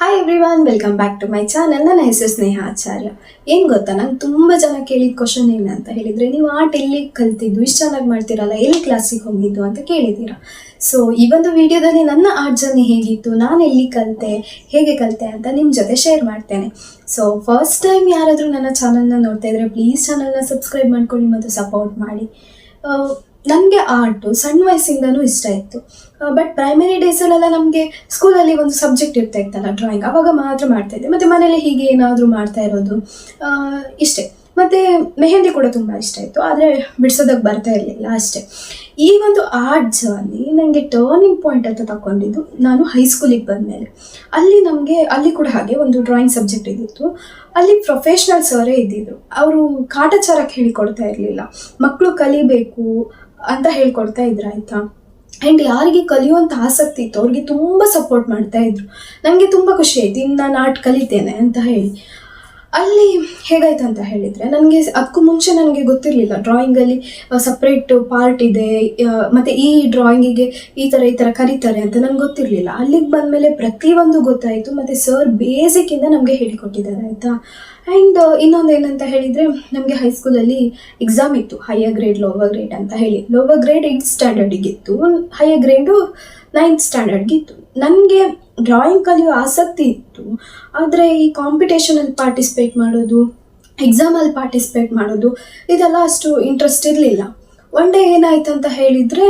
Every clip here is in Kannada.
Hi everyone, welcome back to my channel. ನನ್ನ ಹೆಸರು ಸ್ನೇಹ ಆಚಾರ್ಯ. ಏನು ಗೊತ್ತಾ, ನಂಗೆ ತುಂಬ ಜನ ಕೇಳಿದ ಕ್ವಶನ್ ಏನಂತ ಹೇಳಿದರೆ, ನೀವು ಆರ್ಟ್ ಎಲ್ಲಿ ಕಲ್ತಿದ್ದು, ಇಷ್ಟು ಚೆನ್ನಾಗಿ ಮಾಡ್ತೀರಲ್ಲ, ಎಲ್ಲಿ ಕ್ಲಾಸಿಗೆ ಹೋಗಿದ್ದು ಅಂತ ಕೇಳಿದ್ದೀರಾ. ಸೊ ಈ ಒಂದು ವಿಡಿಯೋದಲ್ಲಿ ನನ್ನ ಆರ್ಟ್ ಜರ್ನಿ ಹೇಗಿತ್ತು, ನಾನು ಎಲ್ಲಿ ಕಲಿತೆ, ಹೇಗೆ ಕಲಿತೆ ಅಂತ ನಿಮ್ಮ ಜೊತೆ ಶೇರ್ ಮಾಡ್ತೇನೆ. ಸೊ ಫಸ್ಟ್ ಟೈಮ್ ಯಾರಾದರೂ ನನ್ನ ಚಾನಲ್ನ ನೋಡ್ತಾ ಇದ್ದರೆ ಪ್ಲೀಸ್ ಚಾನಲ್ನ ಸಬ್ಸ್ಕ್ರೈಬ್ ಮಾಡ್ಕೊಳ್ಳಿ ಮತ್ತು ಸಪೋರ್ಟ್ ಮಾಡಿ. ನನಗೆ ಆರ್ಟು ಸಣ್ಣ ವಯಸ್ಸಿಂದನೂ ಇಷ್ಟ ಇತ್ತು. ಬಟ್ ಪ್ರೈಮರಿ ಡೇಸಲ್ಲೆಲ್ಲ ನಮಗೆ ಸ್ಕೂಲಲ್ಲಿ ಒಂದು ಸಬ್ಜೆಕ್ಟ್ ಇರ್ತಾ ಇತ್ತಲ್ಲ, ಡ್ರಾಯಿಂಗ್, ಆವಾಗ ಮಾತ್ರ ಮಾಡ್ತಾಯಿದ್ದೆ. ಮತ್ತು ಮನೇಲಿ ಹೀಗೆ ಏನಾದರೂ ಮಾಡ್ತಾ ಇರೋದು ಇಷ್ಟೇ. ಮತ್ತು ಮೆಹಂದಿ ಕೂಡ ತುಂಬ ಇಷ್ಟ ಇತ್ತು, ಆದರೆ ಬಿಡಿಸೋದಕ್ಕೆ ಬರ್ತಾ ಇರಲಿಲ್ಲ ಅಷ್ಟೇ. ಈ ಒಂದು ಆರ್ಟ್ ಜರ್ನಿ ನನಗೆ ಟರ್ನಿಂಗ್ ಪಾಯಿಂಟ್ ಅಂತ ತಗೊಂಡಿದ್ದು ನಾನು ಹೈಸ್ಕೂಲಿಗೆ ಬಂದಮೇಲೆ. ಅಲ್ಲಿ ಕೂಡ ಹಾಗೆ ಒಂದು ಡ್ರಾಯಿಂಗ್ ಸಬ್ಜೆಕ್ಟ್ ಇದ್ದಿತ್ತು. ಅಲ್ಲಿ ಪ್ರೊಫೆಷ್ನಲ್ ಸರೇ ಇದ್ದಿದ್ರು. ಅವರು ಕಾಟಾಚಾರಕ್ಕೆ ಹೇಳಿಕೊಡ್ತಾ ಇರಲಿಲ್ಲ, ಮಕ್ಕಳು ಕಲಿಬೇಕು ಅಂತ ಹೇಳ್ಕೊಡ್ತಾ ಇದ್ರು, ಆಯಿತಾ. ಆ್ಯಂಡ್ ಯಾರಿಗೆ ಕಲಿಯುವಂಥ ಆಸಕ್ತಿ ಇತ್ತು ಅವ್ರಿಗೆ ತುಂಬ ಸಪೋರ್ಟ್ ಮಾಡ್ತಾ ಇದ್ರು. ನನಗೆ ತುಂಬ ಖುಷಿ ಆಯಿತು, ಇನ್ನು ನಾನು ಆರ್ಟ್ ಕಲಿತೇನೆ ಅಂತ ಹೇಳಿ. ಅಲ್ಲಿ ಹೇಗಾಯ್ತು ಅಂತ ಹೇಳಿದರೆ, ನನಗೆ ಅದಕ್ಕೂ ಮುಂಚೆ ನನಗೆ ಗೊತ್ತಿರಲಿಲ್ಲ ಡ್ರಾಯಿಂಗಲ್ಲಿ ಸಪ್ರೇಟ್ ಪಾರ್ಟ್ ಇದೆ, ಮತ್ತು ಈ ಡ್ರಾಯಿಂಗಿಗೆ ಈ ಥರ ಕರೀತಾರೆ ಅಂತ ನನಗೆ ಗೊತ್ತಿರಲಿಲ್ಲ. ಅಲ್ಲಿಗೆ ಬಂದಮೇಲೆ ಪ್ರತಿಯೊಂದು ಗೊತ್ತಾಯಿತು. ಮತ್ತು ಸರ್ ಬೇಸಿಕ್ಕಿಂದ ನಮಗೆ ಹೇಳಿಕೊಟ್ಟಿದ್ದಾರೆ, ಆಯಿತಾ. ಆ್ಯಂಡ್ ಇನ್ನೊಂದು ಏನಂತ ಹೇಳಿದರೆ, ನಮಗೆ ಹೈಸ್ಕೂಲಲ್ಲಿ ಎಕ್ಸಾಮ್ ಇತ್ತು, ಹೈಯರ್ ಗ್ರೇಡ್ ಲೋವರ್ ಗ್ರೇಡ್ ಅಂತ ಹೇಳಿ. ಲೋವರ್ ಗ್ರೇಡ್ 8th ಸ್ಟ್ಯಾಂಡರ್ಡಿಗಿತ್ತು, ಹೈಯರ್ ಗ್ರೇಡು 9th ಸ್ಟ್ಯಾಂಡರ್ಡ್ಗಿತ್ತು. ನನಗೆ ಡ್ರಾಯಿಂಗ್ ಕಲಿಯೋ ಆಸಕ್ತಿ ಇತ್ತು, ಆದರೆ ಈ ಕಾಂಪಿಟೇಷನಲ್ಲಿ ಪಾರ್ಟಿಸಿಪೇಟ್ ಮಾಡೋದು, ಎಕ್ಸಾಮಲ್ಲಿ ಪಾರ್ಟಿಸಿಪೇಟ್ ಮಾಡೋದು ಇದೆಲ್ಲ ಅಷ್ಟು ಇಂಟ್ರೆಸ್ಟ್ ಇರಲಿಲ್ಲ. ಒನ್ ಡೇ ಏನಾಯ್ತು ಅಂತ ಹೇಳಿದರೆ,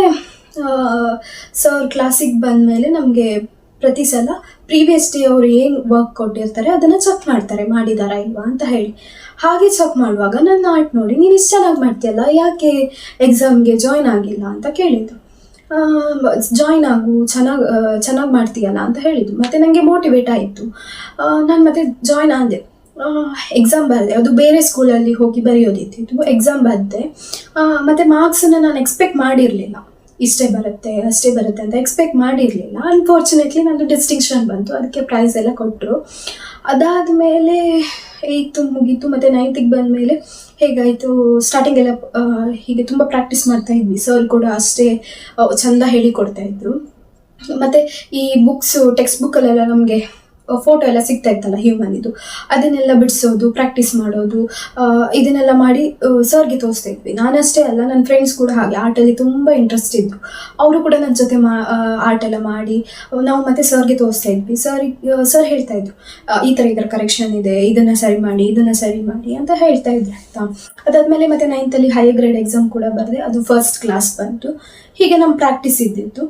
ಸರ್ ಕ್ಲಾಸಿಗೆ ಬಂದಮೇಲೆ ನಮಗೆ ಪ್ರತಿ ಸಲ ಪ್ರೀವಿಯಸ್ ಡೇ ಅವರು ಏನು ವರ್ಕ್ ಕೊಟ್ಟಿರ್ತಾರೆ ಅದನ್ನು ಚೆಕ್ ಮಾಡ್ತಾರೆ, ಮಾಡಿದಾರಾ ಇಲ್ವಾ ಅಂತ ಹೇಳಿ. ಹಾಗೆ ಚೆಕ್ ಮಾಡುವಾಗ ನನ್ನ ಆರ್ಟ್ ನೋಡಿ, ನೀನು ಇಷ್ಟು ಚೆನ್ನಾಗಿ ಮಾಡ್ತೀಯಲ್ಲ, ಯಾಕೆ ಎಕ್ಸಾಮ್ಗೆ ಜಾಯ್ನ್ ಆಗಿಲ್ಲ ಅಂತ ಕೇಳಿದರು. ಜಾಯ್ನ್ ಆಗು, ಚೆನ್ನಾಗಿ ಮಾಡ್ತೀಯಲ್ಲ ಅಂತ ಹೇಳಿದ್ದು. ಮತ್ತು ನನಗೆ ಮೋಟಿವೇಟ್ ಆಯಿತು. ನಾನು ಮತ್ತೆ ಜಾಯ್ನ್ ಆದೆ. ಎಕ್ಸಾಮ್ ಬರೆದೆ, ಅದು ಬೇರೆ ಸ್ಕೂಲಲ್ಲಿ ಹೋಗಿ ಬರೆಯೋದಿತ್ತು. ಎಕ್ಸಾಮ್ ಬರೆದೆ. ಮತ್ತು ಮಾರ್ಕ್ಸನ್ನು ನಾನು ಎಕ್ಸ್ಪೆಕ್ಟ್ ಮಾಡಿರಲಿಲ್ಲ, ಇಷ್ಟೇ ಬರುತ್ತೆ ಅಷ್ಟೇ ಬರುತ್ತೆ ಅಂತ ಎಕ್ಸ್ಪೆಕ್ಟ್ ಮಾಡಿರಲಿಲ್ಲ. ಅನ್ಫಾರ್ಚುನೇಟ್ಲಿ ನಂದು ಡಿಸ್ಟಿಂಕ್ಷನ್ ಬಂತು, ಅದಕ್ಕೆ ಪ್ರೈಸ್ ಎಲ್ಲ ಕೊಟ್ಟರು. ಅದಾದಮೇಲೆ 8th ಮುಗೀತು. ಮತ್ತು 9th ಬಂದಮೇಲೆ ಹೇಗಾಯಿತು, ಸ್ಟಾರ್ಟಿಂಗೆಲ್ಲ ಹೀಗೆ ತುಂಬ ಪ್ರಾಕ್ಟೀಸ್ ಮಾಡ್ತಾಯಿದ್ವಿ. ಸರ್ ಕೂಡ ಅಷ್ಟೇ ಚೆಂದ ಹೇಳಿಕೊಡ್ತಾಯಿದ್ರು. ಮತ್ತು ಈ ಬುಕ್ಸು, ಟೆಕ್ಸ್ಟ್ ಬುಕ್ಕಲ್ಲೆಲ್ಲ ನಮಗೆ ಫೋಟೋ ಎಲ್ಲ ಸಿಗ್ತಾ ಇತ್ತಲ್ಲ ಹ್ಯೂಮನ್ ಇದು, ಅದನ್ನೆಲ್ಲ ಬಿಡಿಸೋದು, ಪ್ರಾಕ್ಟೀಸ್ ಮಾಡೋದು, ಇದನ್ನೆಲ್ಲ ಮಾಡಿ ಸರ್ಗೆ ತೋರಿಸ್ತಾ ಇದ್ವಿ. ನಾನಷ್ಟೇ ಅಲ್ಲ, ನನ್ನ ಫ್ರೆಂಡ್ಸ್ ಕೂಡ ಹಾಗೆ ಆರ್ಟಲ್ಲಿ ತುಂಬ ಇಂಟ್ರೆಸ್ಟ್ ಇದ್ದರು. ಅವರು ಕೂಡ ನನ್ನ ಜೊತೆ ಆರ್ಟೆಲ್ಲ ಮಾಡಿ ನಾವು ಮತ್ತೆ ಸರ್ಗೆ ತೋರಿಸ್ತಾ ಇದ್ವಿ. ಸರ್ ಹೇಳ್ತಾಯಿದ್ರು, ಈ ಥರ ಕರೆಕ್ಷನ್ ಇದೆ, ಇದನ್ನು ಸರಿ ಮಾಡಿ ಅಂತ ಹೇಳ್ತಾ ಇದ್ರು, ಆಯಿತಾ. ಅದಾದಮೇಲೆ ಮತ್ತೆ 9th ಹೈಯರ್ ಗ್ರೇಡ್ ಎಕ್ಸಾಮ್ ಕೂಡ ಬರೆದೆ, ಅದು ಫಸ್ಟ್ ಕ್ಲಾಸ್ ಬಂತು. ಹೀಗೆ ನಮ್ಮ ಪ್ರಾಕ್ಟೀಸ್ ಇದ್ದಿತ್ತು.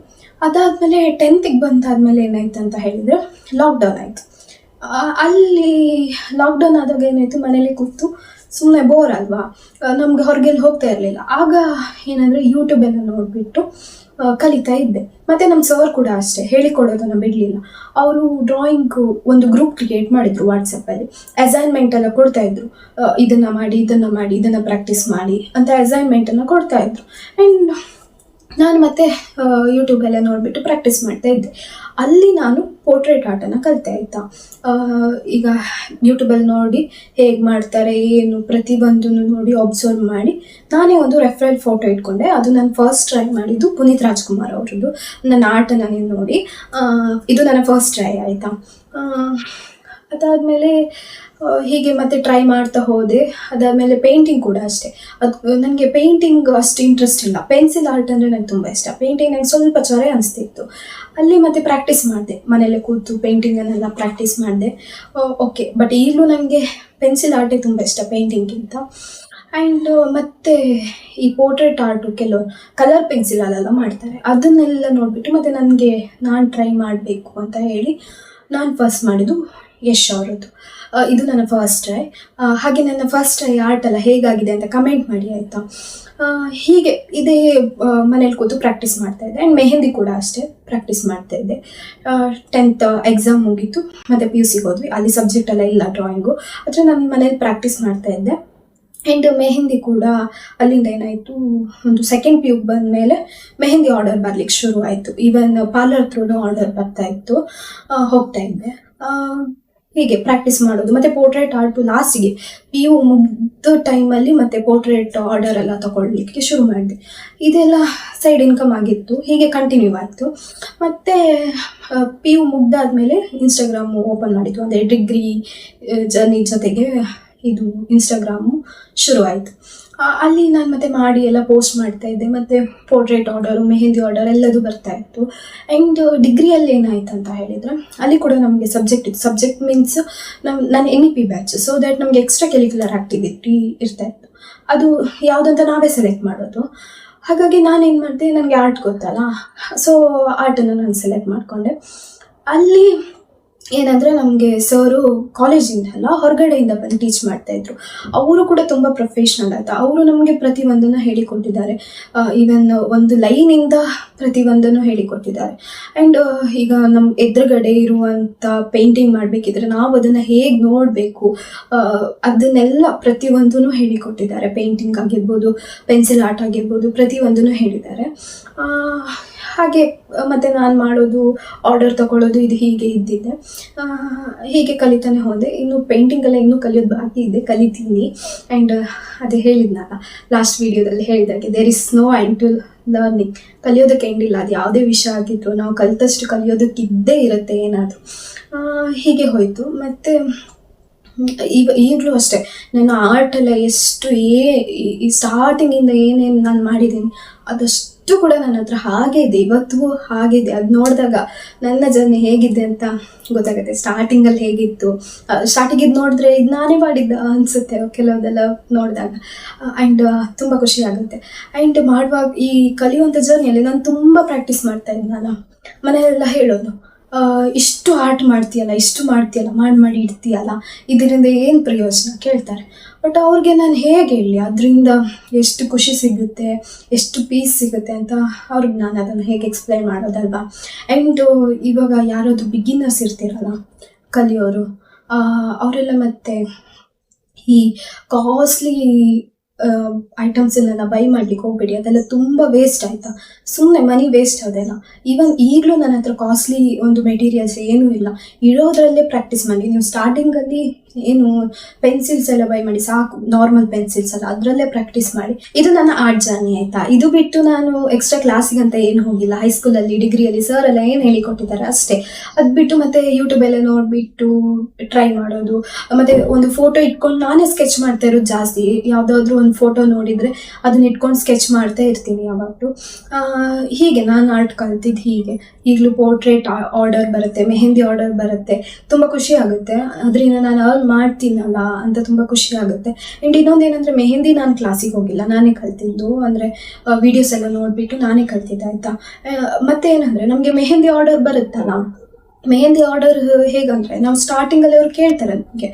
ಅದಾದಮೇಲೆ 10th ಬಂದಾದಮೇಲೆ ಏನಾಯ್ತು ಅಂತ ಹೇಳಿದರೆ, ಲಾಕ್ಡೌನ್ ಆಯಿತು. ಅಲ್ಲಿ ಲಾಕ್ಡೌನ್ ಆದಾಗ ಏನಾಯಿತು, ಮನೇಲಿ ಕೂತು ಸುಮ್ಮನೆ ಬೋರ್ ಅಲ್ವಾ, ನಮಗೆ ಹೊರಗೆಲ್ಲಿ ಹೋಗ್ತಾ ಇರಲಿಲ್ಲ. ಆಗ ಏನಂದರೆ ಯೂಟ್ಯೂಬೆಲ್ಲ ನೋಡಿಬಿಟ್ಟು ಕಲಿತಾ ಇದ್ದೆ. ಮತ್ತು ನಮ್ಮ ಸರ್ ಕೂಡ ಅಷ್ಟೇ ಹೇಳಿಕೊಡೋದನ್ನು ಬಿಡಲಿಲ್ಲ. ಅವರು ಡ್ರಾಯಿಂಗು ಒಂದು ಗ್ರೂಪ್ ಕ್ರಿಯೇಟ್ ಮಾಡಿದರು ವಾಟ್ಸಪ್ಪಲ್ಲಿ. ಅಸೈನ್ಮೆಂಟ್ ಎಲ್ಲ ಕೊಡ್ತಾಯಿದ್ರು, ಇದನ್ನು ಮಾಡಿ ಇದನ್ನು ಪ್ರಾಕ್ಟೀಸ್ ಮಾಡಿ ಅಂತ ಅಸೈನ್ಮೆಂಟನ್ನು ಕೊಡ್ತಾಯಿದ್ರು. ಆ್ಯಂಡ್ ನಾನು ಮತ್ತೆ ಯೂಟ್ಯೂಬೆಲ್ಲ ನೋಡಿಬಿಟ್ಟು ಪ್ರಾಕ್ಟೀಸ್ ಮಾಡ್ತಾ ಇದ್ದೆ. ಅಲ್ಲಿ ನಾನು ಪೋರ್ಟ್ರೇಟ್ ಆರ್ಟನ್ನು ಕಲಿತೆ, ಆಯಿತಾ. ಈಗ ಯೂಟ್ಯೂಬಲ್ಲಿ ನೋಡಿ ಹೇಗೆ ಮಾಡ್ತಾರೆ ಏನು ಪ್ರತಿಯೊಂದನ್ನು ನೋಡಿ ಅಬ್ಸರ್ವ್ ಮಾಡಿ ನಾನೇ ಒಂದು ರೆಫರಲ್ ಫೋಟೋ ಇಟ್ಕೊಂಡೆ. ಅದು ನಾನು ಫಸ್ಟ್ ಟ್ರೈ ಮಾಡಿದ್ದು ಪುನೀತ್ ರಾಜ್ಕುಮಾರ್ ಅವರದ್ದು. ನನ್ನ ಆರ್ಟನ್ನು ನೀವು ನೋಡಿ, ಇದು ನನ್ನ ಫಸ್ಟ್ ಟ್ರೈ, ಆಯಿತಾ. ಅದಾದಮೇಲೆ ಹೀಗೆ ಮತ್ತೆ ಟ್ರೈ ಮಾಡ್ತಾ ಹೋದೆ. ಅದಾದಮೇಲೆ ಪೇಂಟಿಂಗ್ ಕೂಡ ಅಷ್ಟೇ. ಅದು ನನಗೆ ಪೇಂಟಿಂಗ್ ಅಷ್ಟು ಇಂಟ್ರೆಸ್ಟ್ ಇಲ್ಲ. ಪೆನ್ಸಿಲ್ ಆರ್ಟ್ ಅಂದರೆ ನನಗೆ ತುಂಬ ಇಷ್ಟ. ಪೇಂಟಿಂಗ್ ನನಗೆ ಸ್ವಲ್ಪ ಚೊರೆ ಅನಿಸ್ತಿತ್ತು. ಅಲ್ಲಿ ಮತ್ತೆ ಪ್ರಾಕ್ಟೀಸ್ ಮಾಡಿದೆ, ಮನೇಲೆ ಕೂತು ಪೇಂಟಿಂಗನ್ನೆಲ್ಲ ಪ್ರಾಕ್ಟೀಸ್ ಮಾಡಿದೆ. ಓಕೆ, ಬಟ್ ಈಗಲೂ ನನಗೆ ಪೆನ್ಸಿಲ್ ಆರ್ಟೇ ತುಂಬ ಇಷ್ಟ ಪೇಂಟಿಂಗಿಂತ. ಆ್ಯಂಡ್ ಮತ್ತು ಈ ಪೋರ್ಟ್ರೇಟ್ ಆರ್ಟು ಕೆಲವರು ಕಲರ್ ಪೆನ್ಸಿಲಲ್ಲೆಲ್ಲ ಮಾಡ್ತಾರೆ, ಅದನ್ನೆಲ್ಲ ನೋಡಿಬಿಟ್ಟು ಮತ್ತು ನಾನು ಟ್ರೈ ಮಾಡಬೇಕು ಅಂತ ಹೇಳಿ ನಾನು ಫಸ್ಟ್ ಮಾಡಿದ್ದು ಯಶ್ ಅವರದ್ದು. ಇದು ನನ್ನ ಫಸ್ಟ್ ಟ್ರೈ. ಹಾಗೆ ನನ್ನ ಫಸ್ಟ್ ಟ್ರೈ ಆರ್ಟೆಲ್ಲ ಹೇಗಾಗಿದೆ ಅಂತ ಕಮೆಂಟ್ ಮಾಡಿ, ಆಯಿತಾ. ಹೀಗೆ ಇದೇ ಮನೇಲಿ ಕೂತು ಪ್ರಾಕ್ಟೀಸ್ ಮಾಡ್ತಾಯಿದ್ದೆ. ಆ್ಯಂಡ್ ಮೆಹಂದಿ ಕೂಡ ಅಷ್ಟೇ ಪ್ರಾಕ್ಟೀಸ್ ಮಾಡ್ತಾಯಿದ್ದೆ. 10th ಎಕ್ಸಾಮ್ ಮುಗೀತು, ಮತ್ತು PUCಗೆ ಹೋದ್ವಿ. ಅಲ್ಲಿ ಸಬ್ಜೆಕ್ಟೆಲ್ಲ ಇಲ್ಲ ಡ್ರಾಯಿಂಗು, ಆದರೆ ನಾನು ಮನೇಲಿ ಪ್ರಾಕ್ಟೀಸ್ ಮಾಡ್ತಾಯಿದ್ದೆ. ಆ್ಯಂಡ್ ಮೆಹಂದಿ ಕೂಡ ಅಲ್ಲಿಂದ ಏನಾಯಿತು, ಒಂದು 2nd PUಗೆ ಬಂದಮೇಲೆ ಮೆಹಂದಿ ಆರ್ಡರ್ ಬರಲಿಕ್ಕೆ ಶುರು ಆಯಿತು. ಈವನ್ ಪಾರ್ಲರ್ ಥ್ರೂನು ಆರ್ಡರ್ ಬರ್ತಾಯಿತ್ತು, ಹೋಗ್ತಾಯಿದ್ದೆ. ಹೀಗೆ ಪ್ರಾಕ್ಟೀಸ್ ಮಾಡೋದು. ಮತ್ತೆ ಪೋರ್ಟ್ರೇಟ್ ಆರ್ಟ್ ಲಾಸ್ಟಿಗೆ PU ಮುಗ್ದ ಟೈಮಲ್ಲಿ ಮತ್ತೆ ಪೋರ್ಟ್ರೇಟ್ ಆರ್ಡರ್ ಎಲ್ಲ ತಗೊಳ್ಲಿಕ್ಕೆ ಶುರು ಮಾಡಿದೆ. ಇದೆಲ್ಲ ಸೈಡ್ ಇನ್ಕಮ್ ಆಗಿತ್ತು, ಹೀಗೆ ಕಂಟಿನ್ಯೂ ಆಯಿತು. ಮತ್ತು PU ಮುಗ್ದಾದ್ಮೇಲೆ ಇನ್ಸ್ಟಾಗ್ರಾಮು ಓಪನ್ ಮಾಡಿದ್ದು, ಅಂದರೆ ಡಿಗ್ರಿ ಜರ್ನಿ ಜೊತೆಗೆ ಇದು ಇನ್ಸ್ಟಾಗ್ರಾಮು ಶುರು ಆಯಿತು. ಅಲ್ಲಿ ನಾನು ಮತ್ತೆ ಮಾಡಿ ಎಲ್ಲ ಪೋಸ್ಟ್ ಮಾಡ್ತಾ ಇದ್ದೆ, ಮತ್ತು ಪೋರ್ಟ್ರೇಟ್ ಆರ್ಡರು, ಮೆಹಂದಿ ಆರ್ಡರ್ ಎಲ್ಲದೂ ಬರ್ತಾ ಇತ್ತು. ಆ್ಯಂಡ್ ಡಿಗ್ರಿಯಲ್ಲಿ ಏನಾಯ್ತು ಅಂತ ಹೇಳಿದರೆ, ಅಲ್ಲಿ ಕೂಡ ನಮಗೆ ಸಬ್ಜೆಕ್ಟ್ ಇತ್ತು. ಸಬ್ಜೆಕ್ಟ್ ಮೀನ್ಸ್ ನಾನು NEP ಬ್ಯಾಚ್, ಸೊ ದ್ಯಾಟ್ ನಮಗೆ ಎಕ್ಸ್ಟ್ರಾ ಕರಿಕ್ಯುಲರ್ ಆ್ಯಕ್ಟಿವಿಟಿ ಇರ್ತಾ ಇತ್ತು. ಅದು ಯಾವುದಂತ ನಾವೇ ಸೆಲೆಕ್ಟ್ ಮಾಡೋದು. ಹಾಗಾಗಿ ನಾನೇನು ಮಾಡಿದೆ, ನನಗೆ ಆರ್ಟ್ ಗೊತ್ತಲ್ಲ, ಸೊ ಆರ್ಟನ್ನು ನಾನು ಸೆಲೆಕ್ಟ್ ಮಾಡಿಕೊಂಡೆ. ಅಲ್ಲಿ ಏನಂದರೆ ನಮಗೆ ಸರು ಕಾಲೇಜಿಂದ ಅಲ್ಲ, ಹೊರಗಡೆಯಿಂದ ಬಂದು ಟೀಚ್ ಮಾಡ್ತಾಯಿದ್ರು. ಅವರು ಕೂಡ ತುಂಬ ಪ್ರೊಫೆಷ್ನಲ್ ಆಯಿತು. ಅವರು ನಮಗೆ ಪ್ರತಿಯೊಂದನ್ನು ಹೇಳಿಕೊಟ್ಟಿದ್ದಾರೆ. ಈವನ್ ಒಂದು ಲೈನಿಂದ ಪ್ರತಿಯೊಂದನ್ನು ಹೇಳಿಕೊಟ್ಟಿದ್ದಾರೆ. ಆ್ಯಂಡ್ ಈಗ ನಮ್ಮ ಎದುರುಗಡೆ ಇರುವಂಥ ಪೇಂಟಿಂಗ್ ಮಾಡಬೇಕಿದ್ರೆ ನಾವು ಅದನ್ನು ಹೇಗೆ ನೋಡಬೇಕು, ಅದನ್ನೆಲ್ಲ ಪ್ರತಿಯೊಂದೂ ಹೇಳಿಕೊಟ್ಟಿದ್ದಾರೆ. ಪೇಂಟಿಂಗ್ ಆಗಿರ್ಬೋದು, ಪೆನ್ಸಿಲ್ ಆರ್ಟ್ ಆಗಿರ್ಬೋದು, ಪ್ರತಿಯೊಂದೂ ಹೇಳಿದ್ದಾರೆ. ಹಾಗೆ ಮತ್ತು ನಾನು ಮಾಡೋದು, ಆರ್ಡರ್ ತೊಗೊಳ್ಳೋದು, ಇದು ಹೀಗೆ ಇದ್ದಿದ್ದೆ. ಹೀಗೆ ಕಲಿತಾನೆ ಹೋದೆ. ಇನ್ನು ಪೇಂಟಿಂಗೆಲ್ಲ ಇನ್ನೂ ಕಲಿಯೋದು ಬಾಕಿ ಇದೆ, ಕಲಿತೀನಿ. ಆ್ಯಂಡ್ ಅದೇ ಹೇಳಿದ್ನಲ್ಲ ಲಾಸ್ಟ್ ವೀಡಿಯೋದಲ್ಲಿ ಹೇಳಿದಾಗೆ, there is no end to learning. ಕಲಿಯೋದಕ್ಕೆ ಎಂಡಿಲ್ಲ. ಅದು ಯಾವುದೇ ವಿಷಯ ಆಗಿದ್ರು ನಾವು ಕಲಿತಷ್ಟು ಕಲಿಯೋದಕ್ಕೆ ಇದ್ದೇ ಇರುತ್ತೆ ಏನಾದರೂ. ಹೀಗೆ ಹೋಯಿತು. ಮತ್ತು ಈಗಲೂ ಅಷ್ಟೇ, ನಾನು ಆರ್ಟೆಲ್ಲ ಎಷ್ಟು ಈ ಸ್ಟಾರ್ಟಿಂಗಿಂದ ಏನೇನು ನಾನು ಮಾಡಿದ್ದೀನಿ ಅದಷ್ಟು ಕೂಡ ನನ್ನ ಹತ್ರ ಹಾಗೆ ಇದೆ, ಇವತ್ತಿಗೂ ಹಾಗೆ ಇದೆ. ಅದು ನೋಡಿದಾಗ ನನ್ನ ಜರ್ನಿ ಹೇಗಿದೆ ಅಂತ ಗೊತ್ತಾಗುತ್ತೆ. ಸ್ಟಾರ್ಟಿಂಗಲ್ಲಿ ಹೇಗಿತ್ತು, ಸ್ಟಾರ್ಟಿಂಗ್ ಇದು ನೋಡಿದ್ರೆ ಇದು ನಾನೇ ಮಾಡಿದ್ದ ಅನಿಸುತ್ತೆ ಕೆಲವುದೆಲ್ಲ ನೋಡಿದಾಗ. ಆ್ಯಂಡ್ ತುಂಬ ಖುಷಿ ಆಗುತ್ತೆ. ಆ್ಯಂಡ್ ಮಾಡುವಾಗ ಈ ಕಲಿಯುವಂಥ ಜರ್ನಿಯಲ್ಲಿ ನಾನು ತುಂಬ ಪ್ರಾಕ್ಟೀಸ್ ಮಾಡ್ತಾಯಿದ್ದೆ. ನಾನು ಮನೆಯಲ್ಲೆಲ್ಲ ಹೇಳೋದು, ಇಷ್ಟು ಆರ್ಟ್ ಮಾಡ್ತೀಯಲ್ಲ, ಇಷ್ಟು ಮಾಡ್ತೀಯಲ್ಲ, ಮಾಡಿ ಇಡ್ತೀಯಲ್ಲ, ಇದರಿಂದ ಏನು ಪ್ರಯೋಜನ ಕೇಳ್ತಾರೆ. ಬಟ್ ಅವ್ರಿಗೆ ನಾನು ಹೇಗೆ ಹೇಳಿ ಅದರಿಂದ ಎಷ್ಟು ಖುಷಿ ಸಿಗುತ್ತೆ, ಎಷ್ಟು ಪೀಸ್ ಸಿಗುತ್ತೆ ಅಂತ ಅವ್ರಿಗೆ ನಾನು ಅದನ್ನು ಹೇಗೆ ಎಕ್ಸ್ಪ್ಲೈನ್ ಮಾಡೋದಲ್ವಾ. ಆ್ಯಂಡ್ ಇವಾಗ ಯಾರಾದರೂ ಬಿಗಿನರ್ಸ್ ಇರ್ತಿರಲ್ಲ ಕಲಿಯೋರು, ಅವರೆಲ್ಲ ಮತ್ತೆ ಈ ಕಾಸ್ಟ್ಲಿ ಐಟಮ್ಸನ್ನೆಲ್ಲ ಬೈ ಮಾಡ್ಲಿಕ್ಕೆ ಹೋಗ್ಬೇಡಿ. ಅದೆಲ್ಲ ತುಂಬ ವೇಸ್ಟ್ ಆಯಿತಾ, ಸುಮ್ಮನೆ ಮನಿ ವೇಸ್ಟ್ ಅದೆಲ್ಲ. ಈವನ್ ಈಗಲೂ ನನ್ನ ಹತ್ರ ಕಾಸ್ಟ್ಲಿ ಒಂದು ಮೆಟೀರಿಯಲ್ಸ್ ಏನೂ ಇಲ್ಲ, ಇರೋದ್ರಲ್ಲೇ ಪ್ರಾಕ್ಟೀಸ್ ಮಾಡಿ. ನೀವು ಸ್ಟಾರ್ಟಿಂಗಲ್ಲಿ ಏನು ಪೆನ್ಸಿಲ್ಸ್ ಎಲ್ಲ ಬೈ ಮಾಡಿ ಸಾಕು, ನಾರ್ಮಲ್ ಪೆನ್ಸಿಲ್ಸ್ ಅಲ್ಲ, ಅದರಲ್ಲೇ ಪ್ರಾಕ್ಟೀಸ್ ಮಾಡಿ. ಇದು ನನ್ನ ಆರ್ಟ್ ಜರ್ನಿ ಆಯಿತಾ. ಇದು ಬಿಟ್ಟು ನಾನು ಎಕ್ಸ್ಟ್ರಾ ಕ್ಲಾಸಿಗೆ ಅಂತ ಏನು ಹೋಗಿಲ್ಲ. ಹೈಸ್ಕೂಲಲ್ಲಿ, ಡಿಗ್ರಿಯಲ್ಲಿ ಸರ್ ಎಲ್ಲ ಏನು ಹೇಳಿಕೊಟ್ಟಿದ್ದಾರೆ ಅಷ್ಟೇ. ಅದು ಬಿಟ್ಟು ಮತ್ತೆ ಯೂಟ್ಯೂಬಲ್ಲೇ ನೋಡಿಬಿಟ್ಟು ಟ್ರೈ ಮಾಡೋದು. ಮತ್ತು ಒಂದು ಫೋಟೋ ಇಟ್ಕೊಂಡು ನಾನೇ ಸ್ಕೆಚ್ ಮಾಡ್ತಾ ಇರೋದು ಜಾಸ್ತಿ. ಯಾವುದಾದ್ರೂ ಒಂದು ಫೋಟೋ ನೋಡಿದರೆ ಅದನ್ನ ಇಟ್ಕೊಂಡು ಸ್ಕೆಚ್ ಮಾಡ್ತಾ ಇರ್ತೀನಿ ಯಾವಾಗಲೂ. ಹೀಗೆ ನಾನು ಆರ್ಟ್ ಕಲ್ತಿದ್ದು ಹೀಗೆ. ಈಗಲೂ ಪೋರ್ಟ್ರೇಟ್ ಆರ್ಡರ್ ಬರುತ್ತೆ, ಮೆಹಂದಿ ಆರ್ಡರ್ ಬರುತ್ತೆ, ತುಂಬ ಖುಷಿ ಆಗುತ್ತೆ. ಅದರಿಂದ ನಾನು ಮಾಡ್ತೀನಲ್ಲ ಅಂತ ತುಂಬ ಖುಷಿ ಆಗುತ್ತೆ. ಆ್ಯಂಡ್ ಇನ್ನೊಂದೇನೆಂದರೆ, ಮೆಹಂದಿ ನಾನು ಕ್ಲಾಸಿಗೆ ಹೋಗಿಲ್ಲ, ನಾನೇ ಕಲ್ತಿದ್ದು. ಅಂದರೆ ವೀಡಿಯೋಸ್ ಎಲ್ಲ ನೋಡಿಬಿಟ್ಟು ನಾನೇ ಕಲ್ತಿದ್ದೆ ಆಯಿತಾ. ಮತ್ತು ಏನಂದರೆ, ನಮಗೆ ಮೆಹಂದಿ ಆರ್ಡರ್ ಬರುತ್ತಲ್ಲ, ಮೆಹಂದಿ ಆರ್ಡರ್ ಹೇಗಂದರೆ, ನಾವು ಸ್ಟಾರ್ಟಿಂಗಲ್ಲಿ ಅವ್ರು ಕೇಳ್ತಾರೆ ನಮಗೆ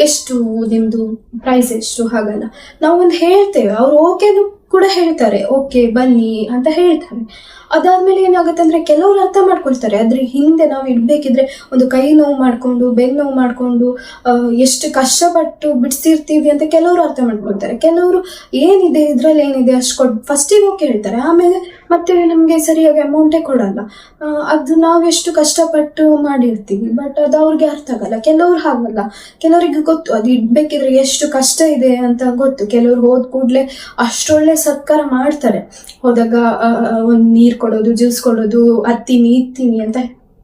ಎಷ್ಟು ನಿಮ್ಮದು ಪ್ರೈಸ್ ಎಷ್ಟು, ಹಾಗಲ್ಲ ನಾವು ಒಂದು ಹೇಳ್ತೇವೆ, ಅವ್ರು ಓಕೆನು ಕೂಡ ಹೇಳ್ತಾರೆ, ಓಕೆ ಬನ್ನಿ ಅಂತ ಹೇಳ್ತಾರೆ. ಅದಾದಮೇಲೆ ಏನಾಗುತ್ತೆ ಅಂದರೆ, ಕೆಲವರು ಅರ್ಥ ಮಾಡ್ಕೊಳ್ತಾರೆ. ಅದ್ರ ಹಿಂದೆ ನಾವು ಇಡಬೇಕಿದ್ರೆ ಒಂದು ಕೈ ನೋವು ಮಾಡಿಕೊಂಡು, ಬೆನ್ನು ನೋವು ಮಾಡಿಕೊಂಡು ಎಷ್ಟು ಕಷ್ಟಪಟ್ಟು ಬಿಡಿಸಿರ್ತೀವಿ ಅಂತ ಕೆಲವರು ಅರ್ಥ ಮಾಡ್ಕೊಳ್ತಾರೆ. ಕೆಲವರು ಏನಿದೆ ಇದರಲ್ಲಿ, ಏನಿದೆ ಅಷ್ಟು ಕೊಟ್ಟು ಫಸ್ಟಿಗೆ ಓಕೆ ಹೇಳ್ತಾರೆ, ಆಮೇಲೆ ಮತ್ತೆ ನಮಗೆ ಸರಿಯಾಗಿ ಅಮೌಂಟೇ ಕೊಡಲ್ಲ. ಅದು ನಾವೆಷ್ಟು ಕಷ್ಟಪಟ್ಟು ಮಾಡಿರ್ತೀವಿ, ಬಟ್ ಅದು ಅವ್ರಿಗೆ ಅರ್ಥ ಆಗಲ್ಲ. ಕೆಲವ್ರು ಹಾಗಲ್ಲ, ಕೆಲವರಿಗೆ ಗೊತ್ತು ಅದು ಇಡಬೇಕಿದ್ರೆ ಎಷ್ಟು ಕಷ್ಟ ಇದೆ ಅಂತ ಗೊತ್ತು. ಕೆಲವ್ರು ಹೋದ ಕೂಡಲೇ ಅಷ್ಟೊಳ್ಳೆ ಸತ್ಕಾರ ಮಾಡ್ತಾರೆ. ಹೋದಾಗ ಒಂದು ನೀರು ಕೊಡೋದು, ಜ್ಯೂಸ್ ಕೊಡೋದು, ಇತ್ತೀನಿ ಅಂತ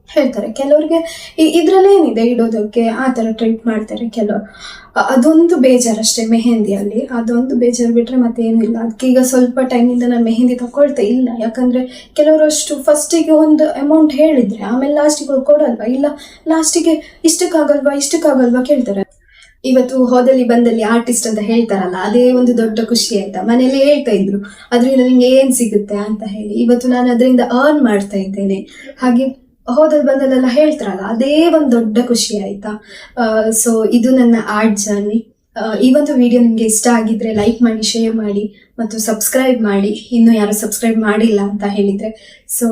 ಹೇಳ್ತಾರೆ. ಕೆಲವ್ರಿಗೆ ಇದರಲ್ಲೇನಿದೆ ಇಡೋದಕ್ಕೆ ಆ ಥರ ಟ್ರೀಟ್ ಮಾಡ್ತಾರೆ ಕೆಲವರು. ಅದೊಂದು ಬೇಜಾರಷ್ಟೇ ಮೆಹಂದಿಯಲ್ಲಿ, ಅದೊಂದು ಬೇಜಾರು ಬಿಟ್ಟರೆ ಮತ್ತೇನು ಇಲ್ಲ. ಅದಕ್ಕೀಗ ಸ್ವಲ್ಪ ಟೈಮಿಂದ ನಾನು ಮೆಹಂದಿ ತಗೊಳ್ತಾ ಇಲ್ಲ. ಯಾಕಂದರೆ ಕೆಲವರು ಅಷ್ಟು ಫಸ್ಟಿಗೆ ಒಂದು ಅಮೌಂಟ್ ಹೇಳಿದರೆ ಆಮೇಲೆ ಲಾಸ್ಟಿಗೆ ಅವ್ರು ಕೊಡಲ್ವಾ, ಇಲ್ಲ ಲಾಸ್ಟಿಗೆ ಇಷ್ಟಕ್ಕಾಗಲ್ವಾ ಕೇಳ್ತಾರೆ. ಇವತ್ತು ಹೋದಲ್ಲಿ ಬಂದಲ್ಲಿ ಆರ್ಟಿಸ್ಟ್ ಅಂತ ಹೇಳ್ತಾರಲ್ಲ, ಅದೇ ಒಂದು ದೊಡ್ಡ ಖುಷಿ ಆಯ್ತಾ. ಮನೇಲಿ ಹೇಳ್ತಾ ಇದ್ರು ಅದರಿಂದ ನಿಂಗೆ ಏನು ಸಿಗುತ್ತೆ ಅಂತ ಹೇಳಿ. ಇವತ್ತು ನಾನು ಅದರಿಂದ ಅರ್ನ್ ಮಾಡ್ತಾ ಇದ್ದೇನೆ. ಹಾಗೆ ಹೋದಲ್ಲಿ ಬಂದಲ್ಲೆಲ್ಲ ಹೇಳ್ತಾರಲ್ಲ, ಅದೇ ಒಂದು ದೊಡ್ಡ ಖುಷಿ ಆಯ್ತಾ. ಸೊ ಇದು ನನ್ನ ಆರ್ಟ್ ಜರ್ನಿ. ಈ ಒಂದು ವಿಡಿಯೋ ನಿಮಗೆ ಇಷ್ಟ ಆಗಿದ್ರೆ ಲೈಕ್ ಮಾಡಿ, ಶೇರ್ ಮಾಡಿ ಮತ್ತು ಸಬ್ಸ್ಕ್ರೈಬ್ ಮಾಡಿ. ಇನ್ನೂ ಯಾರು ಸಬ್ಸ್ಕ್ರೈಬ್ ಮಾಡಿಲ್ಲ ಅಂತ ಹೇಳಿದರೆ. ಸೊ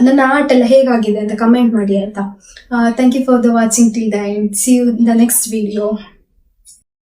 ನನ್ನ ಆರ್ಟ್ ಎಲ್ಲ ಹೇಗಾಗಿದೆ ಅಂತ ಕಮೆಂಟ್ ಮಾಡಿ ಆಯಿತಾ. Thank you for the watching till the end. See you in the next video.